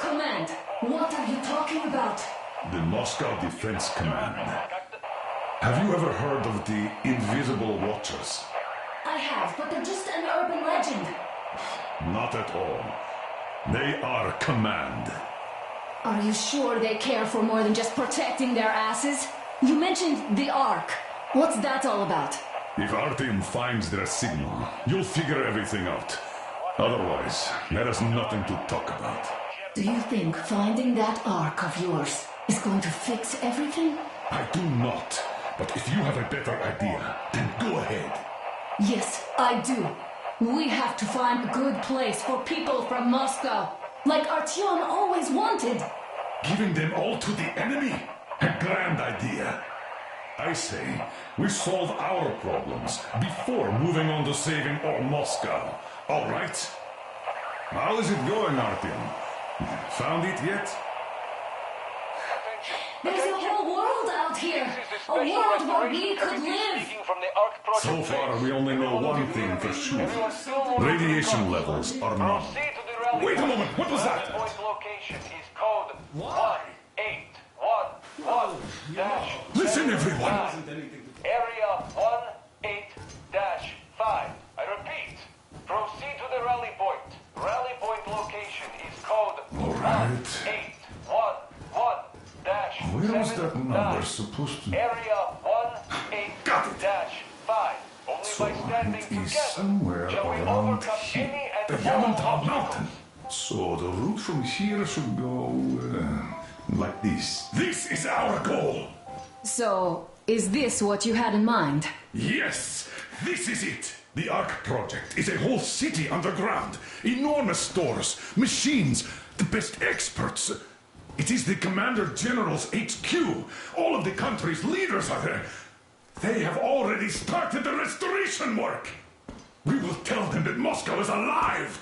J: Command, what are you talking about?
F: The Moscow Defense Command. Have you ever heard of the Invisible Watchers?
J: I have, but they're just an urban legend.
F: Not at all. They are Command.
J: Are you sure they care for more than just protecting their asses? You mentioned the Ark. What's that all about?
F: If Artyom finds their signal, you'll figure everything out. Otherwise, there is nothing to talk about.
J: Do you think finding that Ark of yours is going to fix everything?
F: I do not. But if you have a better idea, then go ahead.
J: Yes, I do. We have to find a good place for people from Moscow. Like Artyom always wanted.
F: Giving them all to the enemy? A grand idea. I say, we solve our problems before moving on to saving all Moscow. All right? How is it going, Artyom? Found it yet?
J: There's a whole world out here. A world where we could live.
F: So far, we only know one thing for sure. Radiation levels are none. Wait a moment, what was that?
M: Location is code 1811-.
F: Listen, everyone.
M: Area 18-5. I repeat, proceed to the rally point. Rally point location is code 1811-.
F: Where was that number supposed to be?
M: Area 18-5. Only
F: So
M: by standing
F: it is
M: together
F: somewhere
M: shall we
F: around
M: overcome
F: here.
M: any
F: The
M: and all
F: Yamantau Mountain. So the route from here should go like this. This is our goal.
E: So, is this what you had in mind?
F: Yes, this is it. The Ark Project is a whole city underground. Enormous stores, machines, the best experts. It is the Commander General's HQ. All of the country's leaders are there. They have already started the restoration work. We will tell them that Moscow is alive.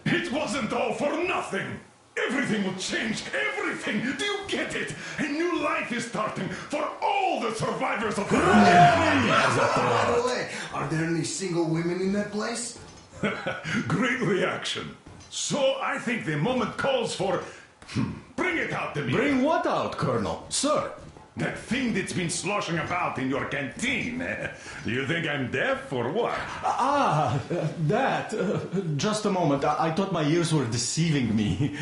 F: It wasn't all for nothing. Everything will change. Everything. Do you get it? A new life is starting for all the survivors of the
K: By the way, are there any single women in that place?
F: Great reaction. So I think the moment calls for... Bring it out to me.
B: Bring what out, Colonel? Sir?
F: That thing that's been sloshing about in your canteen. Do you think I'm deaf or what?
B: That. Just a moment. I thought my ears were deceiving me.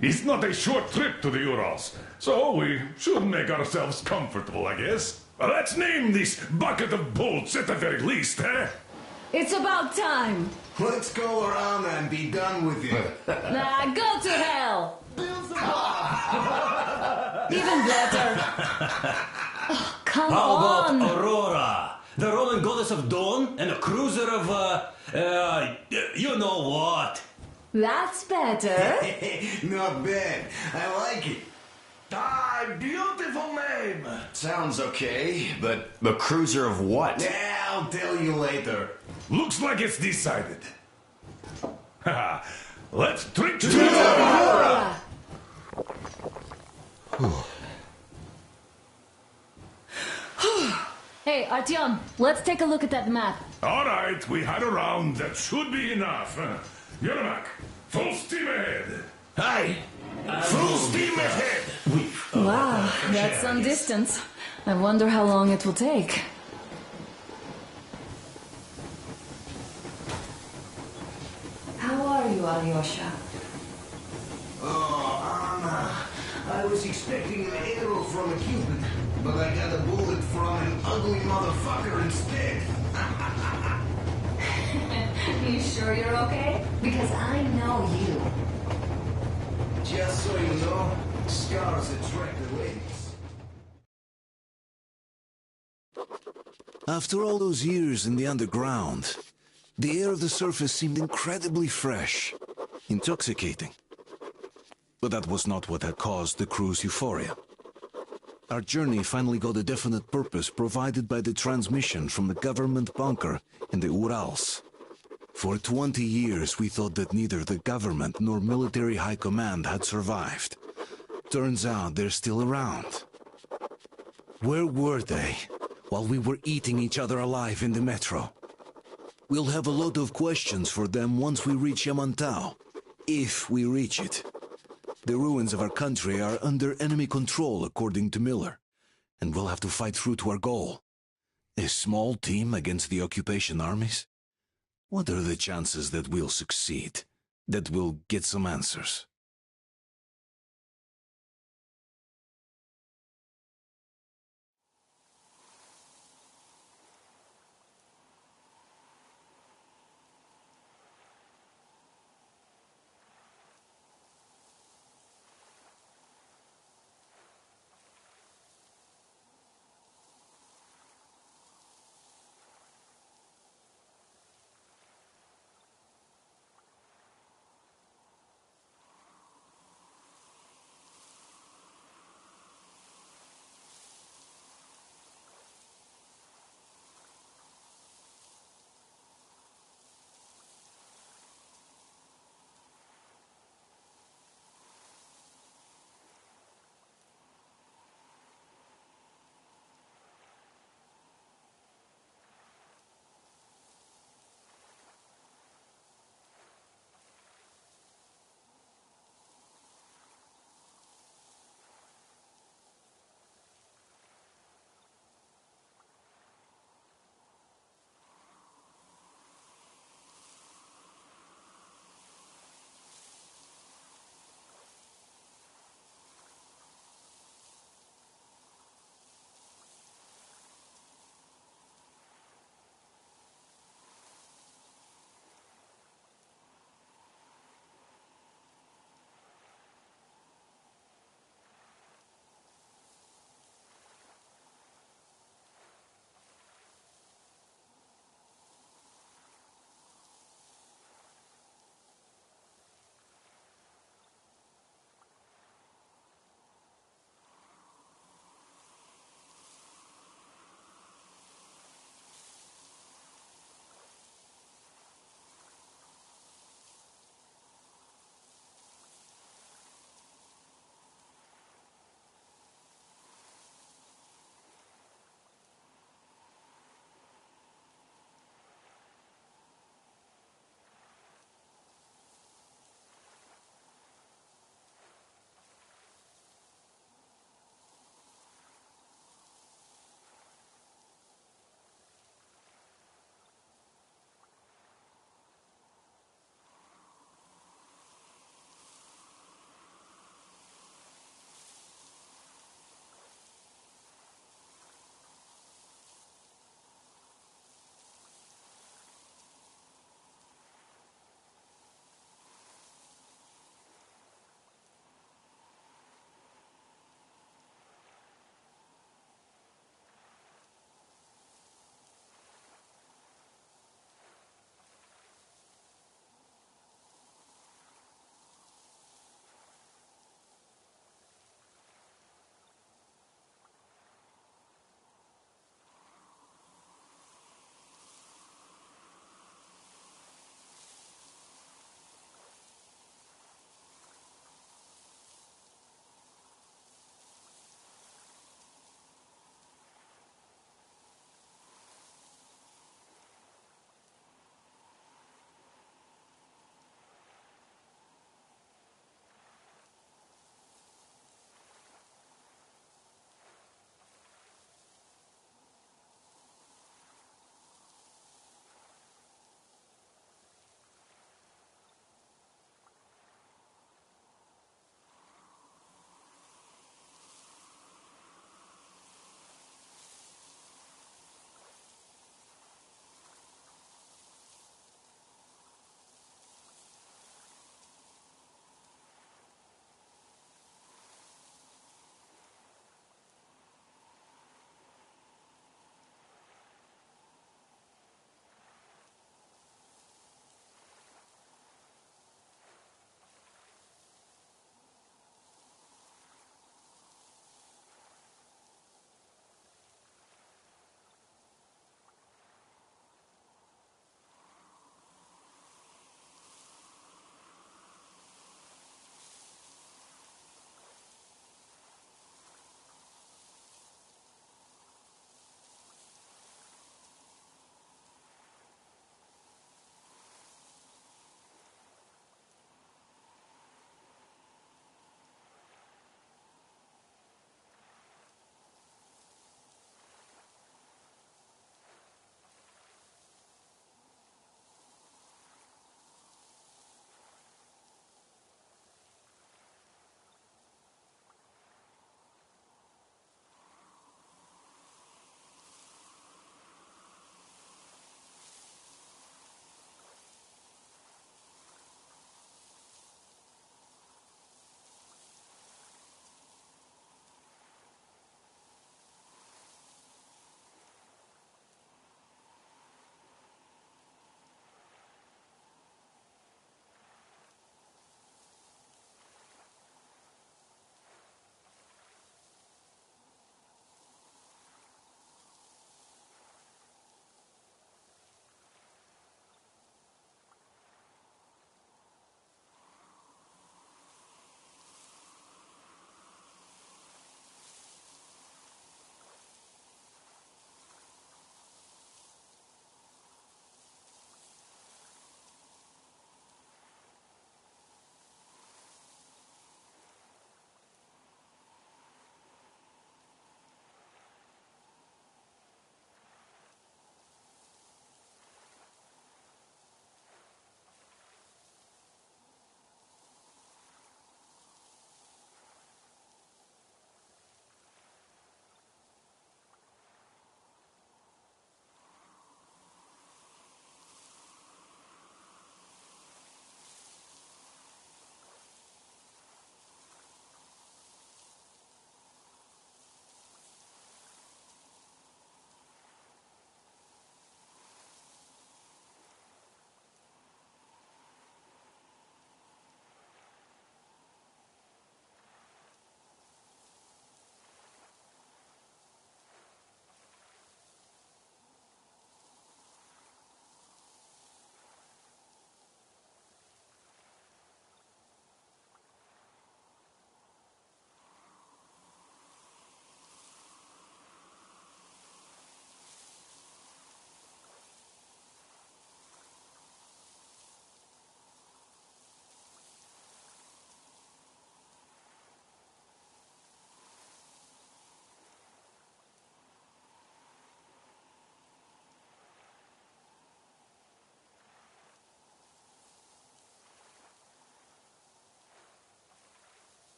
F: It's not a short trip to the Urals, so we should make ourselves comfortable, I guess. Let's name this bucket of bolts at the very least, eh?
L: It's about time.
K: Let's go around and be done with it.
L: Nah, go to hell. Even better. Oh, come
H: How
L: on.
H: about Aurora? The Roman goddess of dawn and a cruiser of, you know what?
L: That's better.
K: Not bad. I like it.
P: Ah, beautiful name.
B: Sounds okay, but the cruiser of what?
K: Yeah, I'll tell you later.
F: Looks like it's decided. Let's drink to
L: Aurora. Hey, Artyom, let's take a look at that map.
F: All right, we had a round. That should be enough. Yermak, full steam ahead.
P: Aye. Full steam ahead.
L: Wow, that's some distance. I wonder how long it will take. How are you, Alyosha?
K: Oh, Anna. I was expecting an arrow from a Cupid, but I got a bullet from an ugly motherfucker instead.
L: You sure you're okay? Because I know you.
K: Just so you know, scars attract the ladies.
A: After all those years in the underground, the air of the surface seemed incredibly fresh, intoxicating. But that was not what had caused the crew's euphoria. Our journey finally got a definite purpose provided by the transmission from the government bunker in the Urals. For 20 years we thought that neither the government nor military high command had survived. Turns out they're still around. Where were they while we were eating each other alive in the metro? We'll have a lot of questions for them once we reach Yamantau, if we reach it. The ruins of our country are under enemy control, according to Miller, and we'll have to fight through to our goal. A small team against the occupation armies? What are the chances that we'll succeed, that we'll get some answers?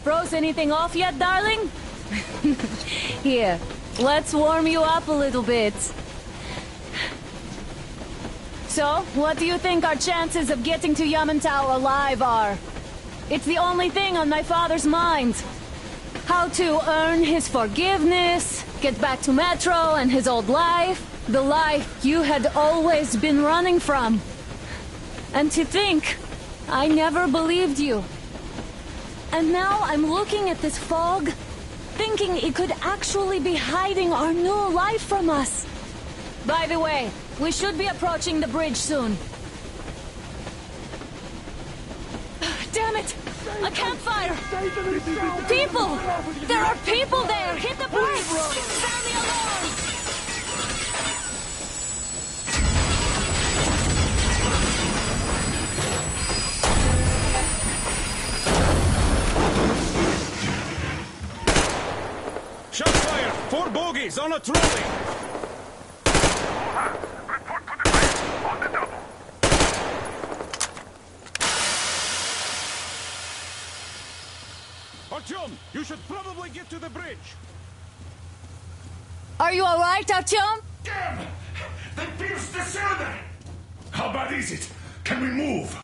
J: Froze anything off yet, darling? Here, let's warm you up a little bit. So, what do you think our chances of getting to Yamantau alive are? It's the only thing on my father's mind. How to earn his forgiveness, get back to Metro and his old life. The life you had always been running from. And to think, I never believed you. And now I'm looking at this fog, thinking it could actually be hiding our new life from us. By the way, we should be approaching the bridge soon. Damn it! A campfire! People! There are people there! Hit the brakes! Sound the alarm!
D: Shot fire! 4 bogies on a trolley! Artyom, you should probably get to the bridge.
J: Are you alright, Artyom?
F: Damn! They pierced the cylinder! How bad is it? Can we move?